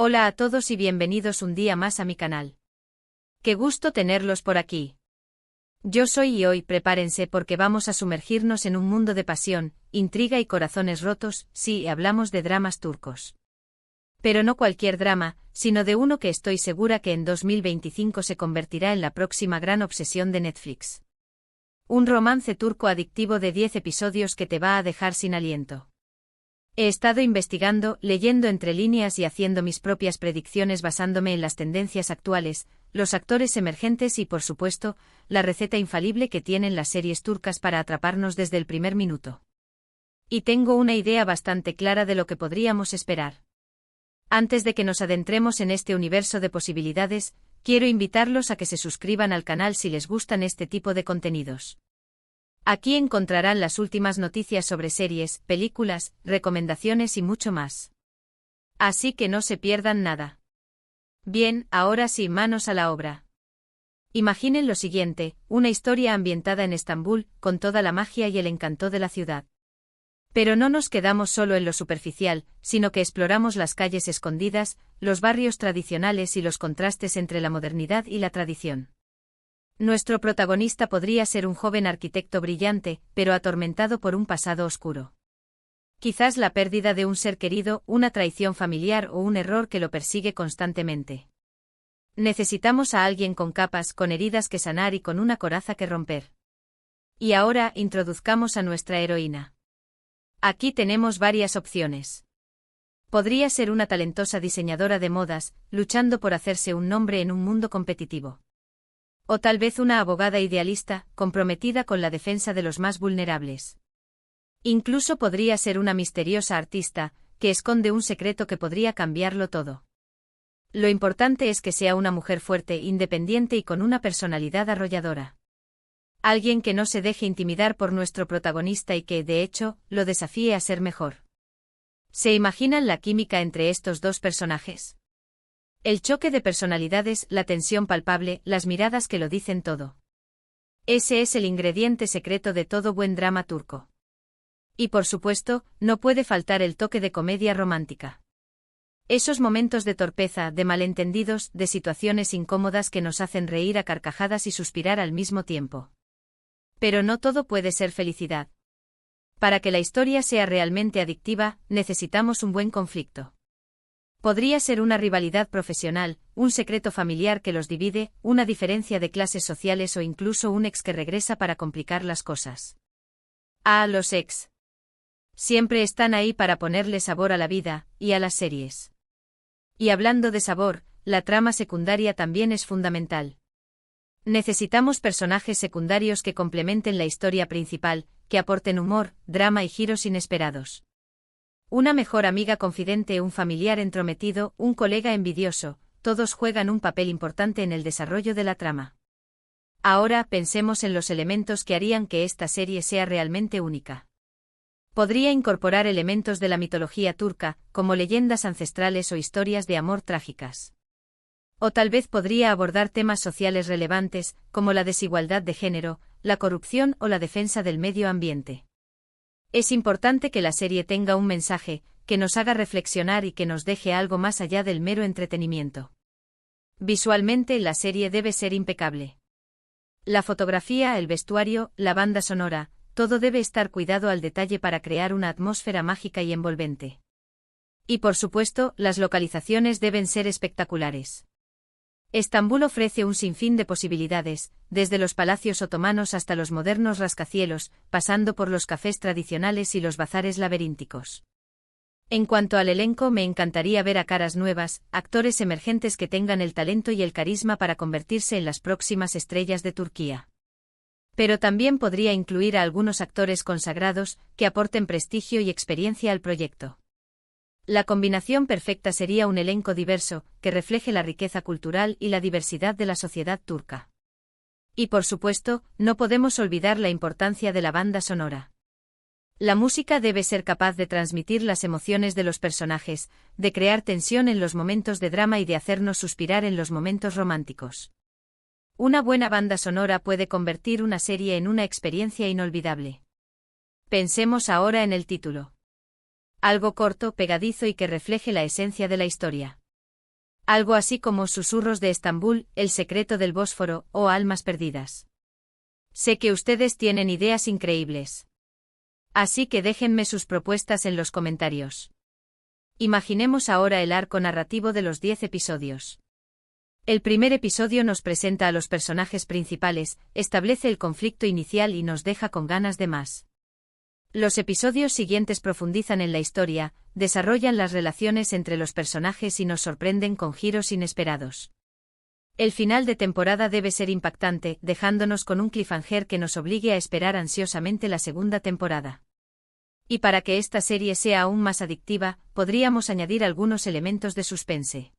Hola a todos y bienvenidos un día más a mi canal. Qué gusto tenerlos por aquí. Yo soy y hoy prepárense porque vamos a sumergirnos en un mundo de pasión, intriga y corazones rotos, sí, hablamos de dramas turcos. Pero no cualquier drama, sino de uno que estoy segura que en 2025 se convertirá en la próxima gran obsesión de Netflix. Un romance turco adictivo de 10 episodios que te va a dejar sin aliento. He estado investigando, leyendo entre líneas y haciendo mis propias predicciones basándome en las tendencias actuales, los actores emergentes y, por supuesto, la receta infalible que tienen las series turcas para atraparnos desde el primer minuto. Y tengo una idea bastante clara de lo que podríamos esperar. Antes de que nos adentremos en este universo de posibilidades, quiero invitarlos a que se suscriban al canal si les gustan este tipo de contenidos. Aquí encontrarán las últimas noticias sobre series, películas, recomendaciones y mucho más. Así que no se pierdan nada. Bien, ahora sí, manos a la obra. Imaginen lo siguiente, una historia ambientada en Estambul, con toda la magia y el encanto de la ciudad. Pero no nos quedamos solo en lo superficial, sino que exploramos las calles escondidas, los barrios tradicionales y los contrastes entre la modernidad y la tradición. Nuestro protagonista podría ser un joven arquitecto brillante, pero atormentado por un pasado oscuro. Quizás la pérdida de un ser querido, una traición familiar o un error que lo persigue constantemente. Necesitamos a alguien con capas, con heridas que sanar y con una coraza que romper. Y ahora introduzcamos a nuestra heroína. Aquí tenemos varias opciones. Podría ser una talentosa diseñadora de modas, luchando por hacerse un nombre en un mundo competitivo. O tal vez una abogada idealista, comprometida con la defensa de los más vulnerables. Incluso podría ser una misteriosa artista, que esconde un secreto que podría cambiarlo todo. Lo importante es que sea una mujer fuerte, independiente y con una personalidad arrolladora. Alguien que no se deje intimidar por nuestro protagonista y que, de hecho, lo desafíe a ser mejor. ¿Se imaginan la química entre estos dos personajes? El choque de personalidades, la tensión palpable, las miradas que lo dicen todo. Ese es el ingrediente secreto de todo buen drama turco. Y por supuesto, no puede faltar el toque de comedia romántica. Esos momentos de torpeza, de malentendidos, de situaciones incómodas que nos hacen reír a carcajadas y suspirar al mismo tiempo. Pero no todo puede ser felicidad. Para que la historia sea realmente adictiva, necesitamos un buen conflicto. Podría ser una rivalidad profesional, un secreto familiar que los divide, una diferencia de clases sociales o incluso un ex que regresa para complicar las cosas. Los ex. Siempre están ahí para ponerle sabor a la vida, y a las series. Y hablando de sabor, la trama secundaria también es fundamental. Necesitamos personajes secundarios que complementen la historia principal, que aporten humor, drama y giros inesperados. Una mejor amiga confidente, un familiar entrometido, un colega envidioso, todos juegan un papel importante en el desarrollo de la trama. Ahora pensemos en los elementos que harían que esta serie sea realmente única. Podría incorporar elementos de la mitología turca, como leyendas ancestrales o historias de amor trágicas. O tal vez podría abordar temas sociales relevantes, como la desigualdad de género, la corrupción o la defensa del medio ambiente. Es importante que la serie tenga un mensaje, que nos haga reflexionar y que nos deje algo más allá del mero entretenimiento. Visualmente, la serie debe ser impecable. La fotografía, el vestuario, la banda sonora, todo debe estar cuidado al detalle para crear una atmósfera mágica y envolvente. Y por supuesto, las localizaciones deben ser espectaculares. Estambul ofrece un sinfín de posibilidades, desde los palacios otomanos hasta los modernos rascacielos, pasando por los cafés tradicionales y los bazares laberínticos. En cuanto al elenco, me encantaría ver a caras nuevas, actores emergentes que tengan el talento y el carisma para convertirse en las próximas estrellas de Turquía. Pero también podría incluir a algunos actores consagrados, que aporten prestigio y experiencia al proyecto. La combinación perfecta sería un elenco diverso, que refleje la riqueza cultural y la diversidad de la sociedad turca. Y por supuesto, no podemos olvidar la importancia de la banda sonora. La música debe ser capaz de transmitir las emociones de los personajes, de crear tensión en los momentos de drama y de hacernos suspirar en los momentos románticos. Una buena banda sonora puede convertir una serie en una experiencia inolvidable. Pensemos ahora en el título. Algo corto, pegadizo y que refleje la esencia de la historia. Algo así como Susurros de Estambul, El secreto del Bósforo o Almas perdidas. Sé que ustedes tienen ideas increíbles. Así que déjenme sus propuestas en los comentarios. Imaginemos ahora el arco narrativo de los 10 episodios. El primer episodio nos presenta a los personajes principales, establece el conflicto inicial y nos deja con ganas de más. Los episodios siguientes profundizan en la historia, desarrollan las relaciones entre los personajes y nos sorprenden con giros inesperados. El final de temporada debe ser impactante, dejándonos con un cliffhanger que nos obligue a esperar ansiosamente la segunda temporada. Y para que esta serie sea aún más adictiva, podríamos añadir algunos elementos de suspense.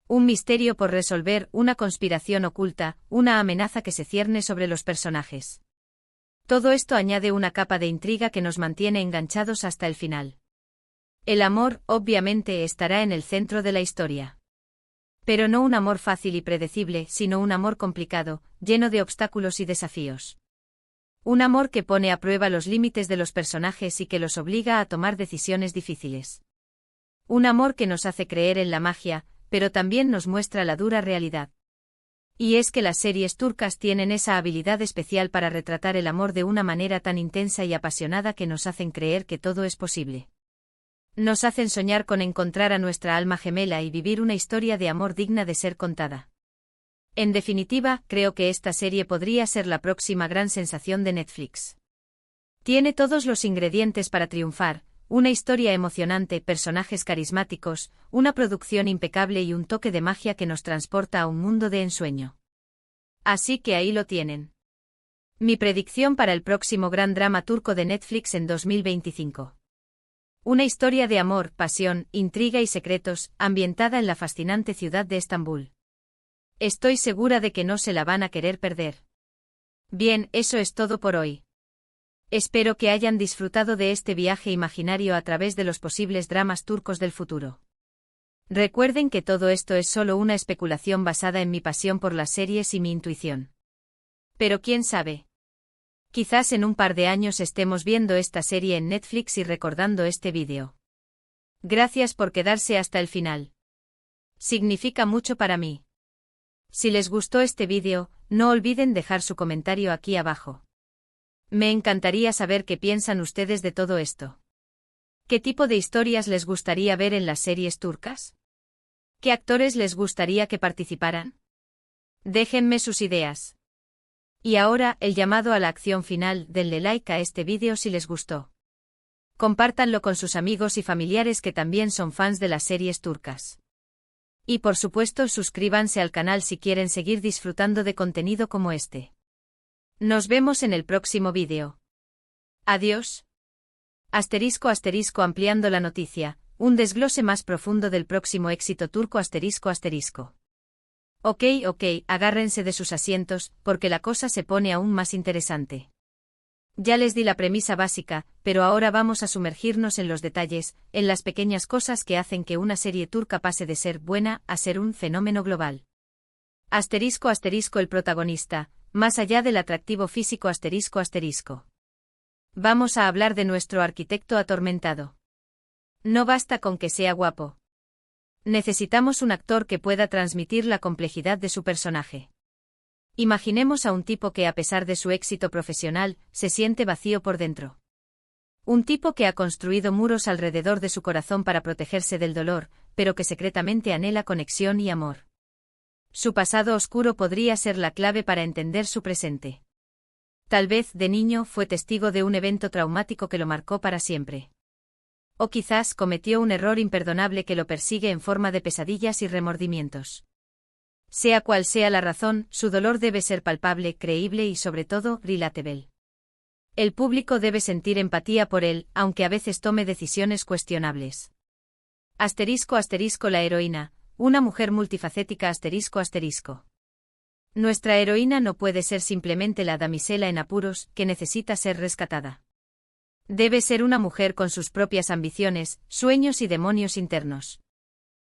Un misterio por resolver, una conspiración oculta, una amenaza que se cierne sobre los personajes. Todo esto añade una capa de intriga que nos mantiene enganchados hasta el final. El amor, obviamente, estará en el centro de la historia. Pero no un amor fácil y predecible, sino un amor complicado, lleno de obstáculos y desafíos. Un amor que pone a prueba los límites de los personajes y que los obliga a tomar decisiones difíciles. Un amor que nos hace creer en la magia, pero también nos muestra la dura realidad. Y es que las series turcas tienen esa habilidad especial para retratar el amor de una manera tan intensa y apasionada que nos hacen creer que todo es posible. Nos hacen soñar con encontrar a nuestra alma gemela y vivir una historia de amor digna de ser contada. En definitiva, creo que esta serie podría ser la próxima gran sensación de Netflix. Tiene todos los ingredientes para triunfar, una historia emocionante, personajes carismáticos, una producción impecable y un toque de magia que nos transporta a un mundo de ensueño. Así que ahí lo tienen. Mi predicción para el próximo gran drama turco de Netflix en 2025. Una historia de amor, pasión, intriga y secretos, ambientada en la fascinante ciudad de Estambul. Estoy segura de que no se la van a querer perder. Bien, eso es todo por hoy. Espero que hayan disfrutado de este viaje imaginario a través de los posibles dramas turcos del futuro. Recuerden que todo esto es solo una especulación basada en mi pasión por las series y mi intuición. Pero quién sabe. Quizás en un par de años estemos viendo esta serie en Netflix y recordando este vídeo. Gracias por quedarse hasta el final. Significa mucho para mí. Si les gustó este vídeo, no olviden dejar su comentario aquí abajo. Me encantaría saber qué piensan ustedes de todo esto. ¿Qué tipo de historias les gustaría ver en las series turcas? ¿Qué actores les gustaría que participaran? Déjenme sus ideas. Y ahora, el llamado a la acción final, denle like a este vídeo si les gustó. Compártanlo con sus amigos y familiares que también son fans de las series turcas. Y por supuesto suscríbanse al canal si quieren seguir disfrutando de contenido como este. Nos vemos en el próximo vídeo. Adiós. Asterisco asterisco ampliando la noticia, un desglose más profundo del próximo éxito turco asterisco asterisco. Ok, agárrense de sus asientos, porque la cosa se pone aún más interesante. Ya les di la premisa básica, pero ahora vamos a sumergirnos en los detalles, en las pequeñas cosas que hacen que una serie turca pase de ser buena a ser un fenómeno global. Asterisco asterisco el protagonista, más allá del atractivo físico asterisco asterisco. Vamos a hablar de nuestro arquitecto atormentado. No basta con que sea guapo. Necesitamos un actor que pueda transmitir la complejidad de su personaje. Imaginemos a un tipo que a pesar de su éxito profesional, se siente vacío por dentro. Un tipo que ha construido muros alrededor de su corazón para protegerse del dolor, pero que secretamente anhela conexión y amor. Su pasado oscuro podría ser la clave para entender su presente. Tal vez, de niño, fue testigo de un evento traumático que lo marcó para siempre. O quizás cometió un error imperdonable que lo persigue en forma de pesadillas y remordimientos. Sea cual sea la razón, su dolor debe ser palpable, creíble y sobre todo, relatable. El público debe sentir empatía por él, aunque a veces tome decisiones cuestionables. Asterisco asterisco la heroína, una mujer multifacética asterisco asterisco. Nuestra heroína no puede ser simplemente la damisela en apuros, que necesita ser rescatada. Debe ser una mujer con sus propias ambiciones, sueños y demonios internos.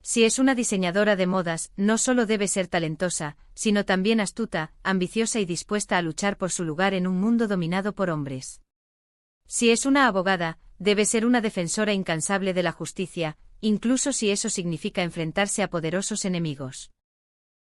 Si es una diseñadora de modas, no solo debe ser talentosa, sino también astuta, ambiciosa y dispuesta a luchar por su lugar en un mundo dominado por hombres. Si es una abogada, debe ser una defensora incansable de la justicia, incluso si eso significa enfrentarse a poderosos enemigos.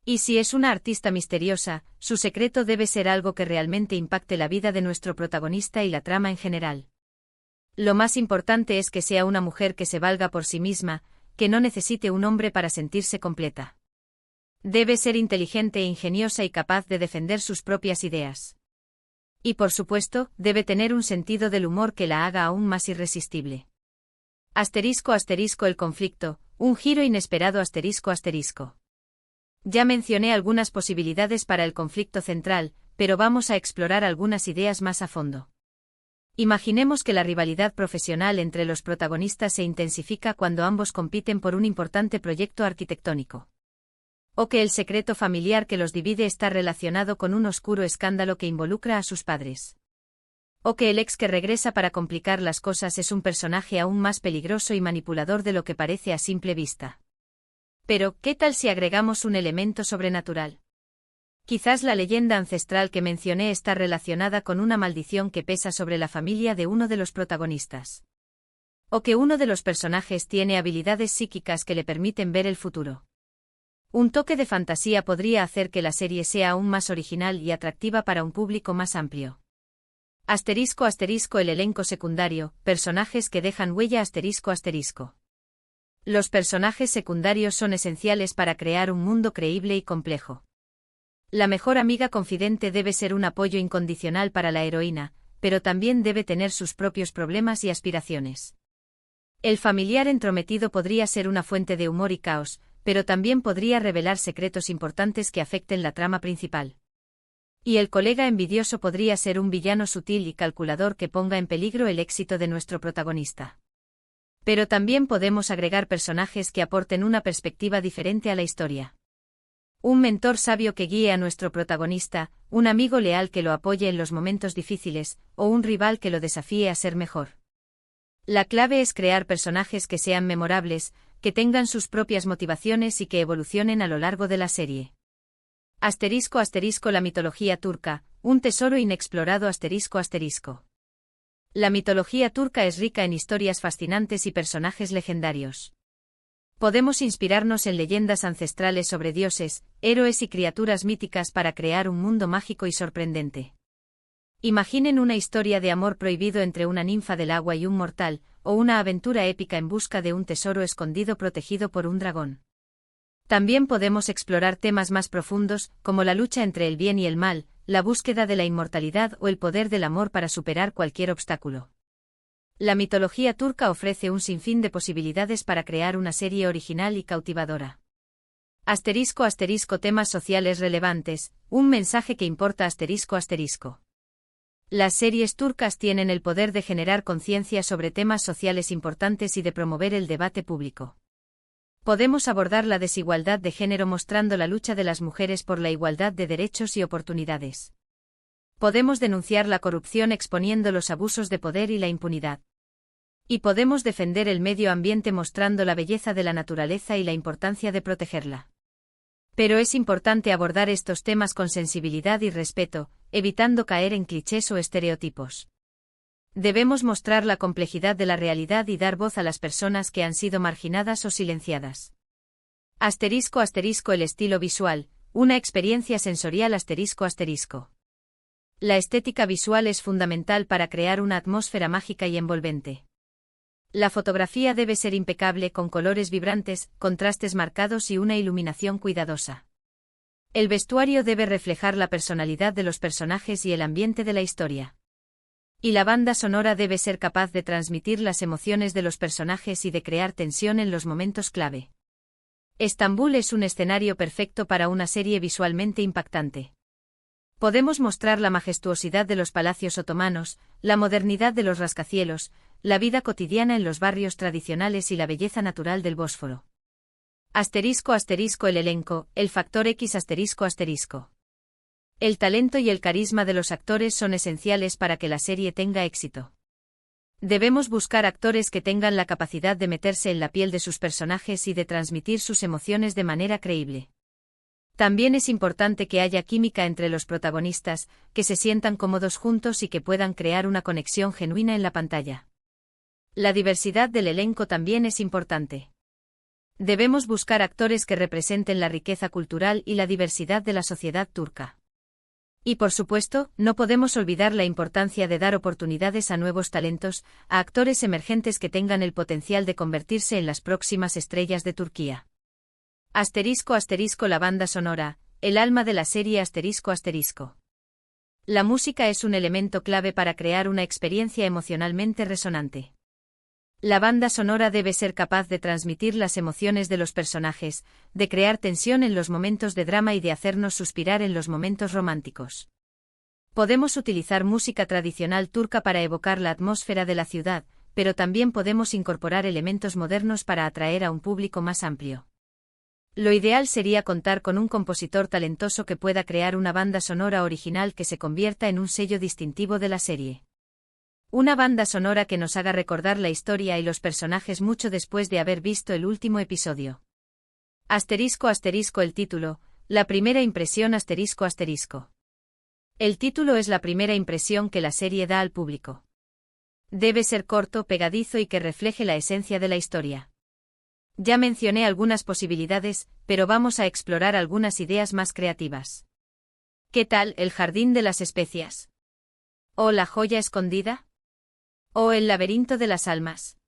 Y si es una artista misteriosa, su secreto debe ser algo que realmente impacte la vida de nuestro protagonista y la trama en general. Lo más importante es que sea una mujer que se valga por sí misma, que no necesite un hombre para sentirse completa. Debe ser inteligente e ingeniosa y capaz de defender sus propias ideas. Y por supuesto, debe tener un sentido del humor que la haga aún más irresistible. *** El conflicto, un giro inesperado ***. Ya mencioné algunas posibilidades para el conflicto central, pero vamos a explorar algunas ideas más a fondo. Imaginemos que la rivalidad profesional entre los protagonistas se intensifica cuando ambos compiten por un importante proyecto arquitectónico. O que el secreto familiar que los divide está relacionado con un oscuro escándalo que involucra a sus padres. O que el ex que regresa para complicar las cosas es un personaje aún más peligroso y manipulador de lo que parece a simple vista. Pero, ¿qué tal si agregamos un elemento sobrenatural? Quizás la leyenda ancestral que mencioné está relacionada con una maldición que pesa sobre la familia de uno de los protagonistas. O que uno de los personajes tiene habilidades psíquicas que le permiten ver el futuro. Un toque de fantasía podría hacer que la serie sea aún más original y atractiva para un público más amplio. *** El elenco secundario, personajes que dejan huella ***. Los personajes secundarios son esenciales para crear un mundo creíble y complejo. La mejor amiga confidente debe ser un apoyo incondicional para la heroína, pero también debe tener sus propios problemas y aspiraciones. El familiar entrometido podría ser una fuente de humor y caos, pero también podría revelar secretos importantes que afecten la trama principal. Y el colega envidioso podría ser un villano sutil y calculador que ponga en peligro el éxito de nuestro protagonista. Pero también podemos agregar personajes que aporten una perspectiva diferente a la historia. Un mentor sabio que guíe a nuestro protagonista, un amigo leal que lo apoye en los momentos difíciles, o un rival que lo desafíe a ser mejor. La clave es crear personajes que sean memorables, que tengan sus propias motivaciones y que evolucionen a lo largo de la serie. *** La mitología turca, un tesoro inexplorado ***. La mitología turca es rica en historias fascinantes y personajes legendarios. Podemos inspirarnos en leyendas ancestrales sobre dioses, héroes y criaturas míticas para crear un mundo mágico y sorprendente. Imaginen una historia de amor prohibido entre una ninfa del agua y un mortal, o una aventura épica en busca de un tesoro escondido protegido por un dragón. También podemos explorar temas más profundos, como la lucha entre el bien y el mal, la búsqueda de la inmortalidad o el poder del amor para superar cualquier obstáculo. La mitología turca ofrece un sinfín de posibilidades para crear una serie original y cautivadora. *** Temas sociales relevantes, un mensaje que importa ***. Las series turcas tienen el poder de generar conciencia sobre temas sociales importantes y de promover el debate público. Podemos abordar la desigualdad de género mostrando la lucha de las mujeres por la igualdad de derechos y oportunidades. Podemos denunciar la corrupción exponiendo los abusos de poder y la impunidad. Y podemos defender el medio ambiente mostrando la belleza de la naturaleza y la importancia de protegerla. Pero es importante abordar estos temas con sensibilidad y respeto, evitando caer en clichés o estereotipos. Debemos mostrar la complejidad de la realidad y dar voz a las personas que han sido marginadas o silenciadas. *** El estilo visual, una experiencia sensorial ***. La estética visual es fundamental para crear una atmósfera mágica y envolvente. La fotografía debe ser impecable con colores vibrantes, contrastes marcados y una iluminación cuidadosa. El vestuario debe reflejar la personalidad de los personajes y el ambiente de la historia. Y la banda sonora debe ser capaz de transmitir las emociones de los personajes y de crear tensión en los momentos clave. Estambul es un escenario perfecto para una serie visualmente impactante. Podemos mostrar la majestuosidad de los palacios otomanos, la modernidad de los rascacielos, la vida cotidiana en los barrios tradicionales y la belleza natural del Bósforo. *** El elenco, el factor X ***. El talento y el carisma de los actores son esenciales para que la serie tenga éxito. Debemos buscar actores que tengan la capacidad de meterse en la piel de sus personajes y de transmitir sus emociones de manera creíble. También es importante que haya química entre los protagonistas, que se sientan cómodos juntos y que puedan crear una conexión genuina en la pantalla. La diversidad del elenco también es importante. Debemos buscar actores que representen la riqueza cultural y la diversidad de la sociedad turca. Y por supuesto, no podemos olvidar la importancia de dar oportunidades a nuevos talentos, a actores emergentes que tengan el potencial de convertirse en las próximas estrellas de Turquía. *** La banda sonora, el alma de la serie ***. La música es un elemento clave para crear una experiencia emocionalmente resonante. La banda sonora debe ser capaz de transmitir las emociones de los personajes, de crear tensión en los momentos de drama y de hacernos suspirar en los momentos románticos. Podemos utilizar música tradicional turca para evocar la atmósfera de la ciudad, pero también podemos incorporar elementos modernos para atraer a un público más amplio. Lo ideal sería contar con un compositor talentoso que pueda crear una banda sonora original que se convierta en un sello distintivo de la serie. Una banda sonora que nos haga recordar la historia y los personajes mucho después de haber visto el último episodio. *** El título, la primera impresión ***. El título es la primera impresión que la serie da al público. Debe ser corto, pegadizo y que refleje la esencia de la historia. Ya mencioné algunas posibilidades, pero vamos a explorar algunas ideas más creativas. ¿Qué tal El jardín de las especias? ¿O La joya escondida? ¿O El laberinto de las almas?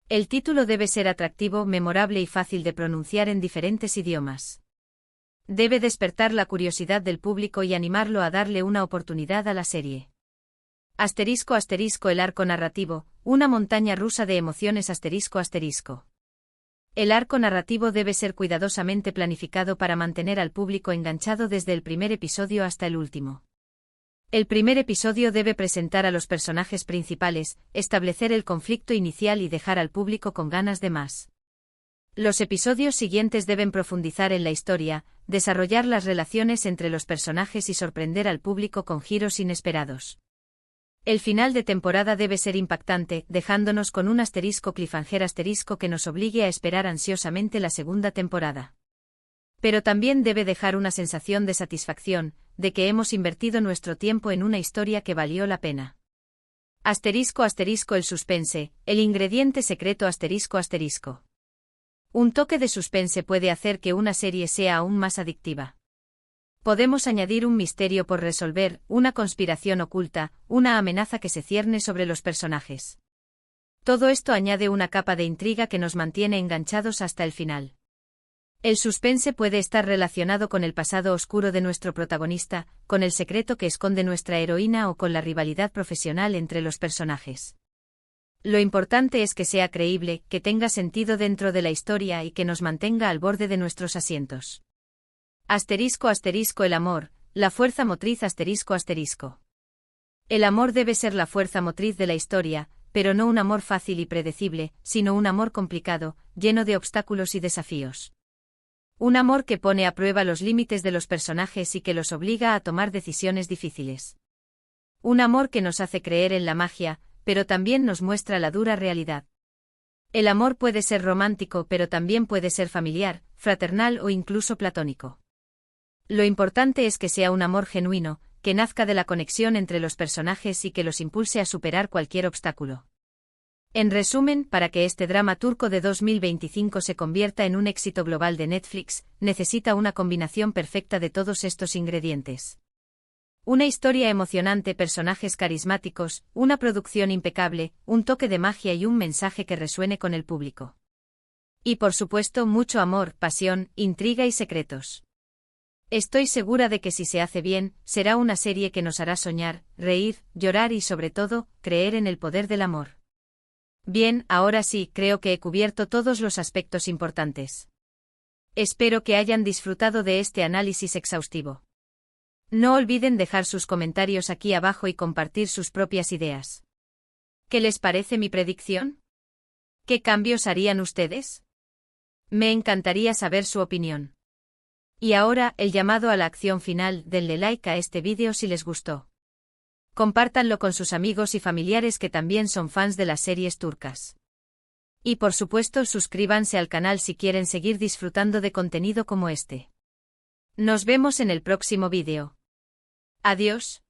El título debe ser atractivo, memorable y fácil de pronunciar en diferentes idiomas. Debe despertar la curiosidad del público y animarlo a darle una oportunidad a la serie. *** El arco narrativo, una montaña rusa de emociones ***. El arco narrativo debe ser cuidadosamente planificado para mantener al público enganchado desde el primer episodio hasta el último. El primer episodio debe presentar a los personajes principales, establecer el conflicto inicial y dejar al público con ganas de más. Los episodios siguientes deben profundizar en la historia, desarrollar las relaciones entre los personajes y sorprender al público con giros inesperados. El final de temporada debe ser impactante, dejándonos con un *cliffhanger* que nos obligue a esperar ansiosamente la segunda temporada. Pero también debe dejar una sensación de satisfacción, de que hemos invertido nuestro tiempo en una historia que valió la pena. *** El suspense, el ingrediente secreto ***. Un toque de suspense puede hacer que una serie sea aún más adictiva. Podemos añadir un misterio por resolver, una conspiración oculta, una amenaza que se cierne sobre los personajes. Todo esto añade una capa de intriga que nos mantiene enganchados hasta el final. El suspense puede estar relacionado con el pasado oscuro de nuestro protagonista, con el secreto que esconde nuestra heroína o con la rivalidad profesional entre los personajes. Lo importante es que sea creíble, que tenga sentido dentro de la historia y que nos mantenga al borde de nuestros asientos. *** El amor, la fuerza motriz ***. El amor debe ser la fuerza motriz de la historia, pero no un amor fácil y predecible, sino un amor complicado, lleno de obstáculos y desafíos. Un amor que pone a prueba los límites de los personajes y que los obliga a tomar decisiones difíciles. Un amor que nos hace creer en la magia, pero también nos muestra la dura realidad. El amor puede ser romántico, pero también puede ser familiar, fraternal o incluso platónico. Lo importante es que sea un amor genuino, que nazca de la conexión entre los personajes y que los impulse a superar cualquier obstáculo. En resumen, para que este drama turco de 2025 se convierta en un éxito global de Netflix, necesita una combinación perfecta de todos estos ingredientes. Una historia emocionante, personajes carismáticos, una producción impecable, un toque de magia y un mensaje que resuene con el público. Y por supuesto mucho amor, pasión, intriga y secretos. Estoy segura de que si se hace bien, será una serie que nos hará soñar, reír, llorar y sobre todo, creer en el poder del amor. Bien, ahora sí, creo que he cubierto todos los aspectos importantes. Espero que hayan disfrutado de este análisis exhaustivo. No olviden dejar sus comentarios aquí abajo y compartir sus propias ideas. ¿Qué les parece mi predicción? ¿Qué cambios harían ustedes? Me encantaría saber su opinión. Y ahora, el llamado a la acción final, denle like a este vídeo si les gustó. Compártanlo con sus amigos y familiares que también son fans de las series turcas. Y por supuesto suscríbanse al canal si quieren seguir disfrutando de contenido como este. Nos vemos en el próximo vídeo. Adiós.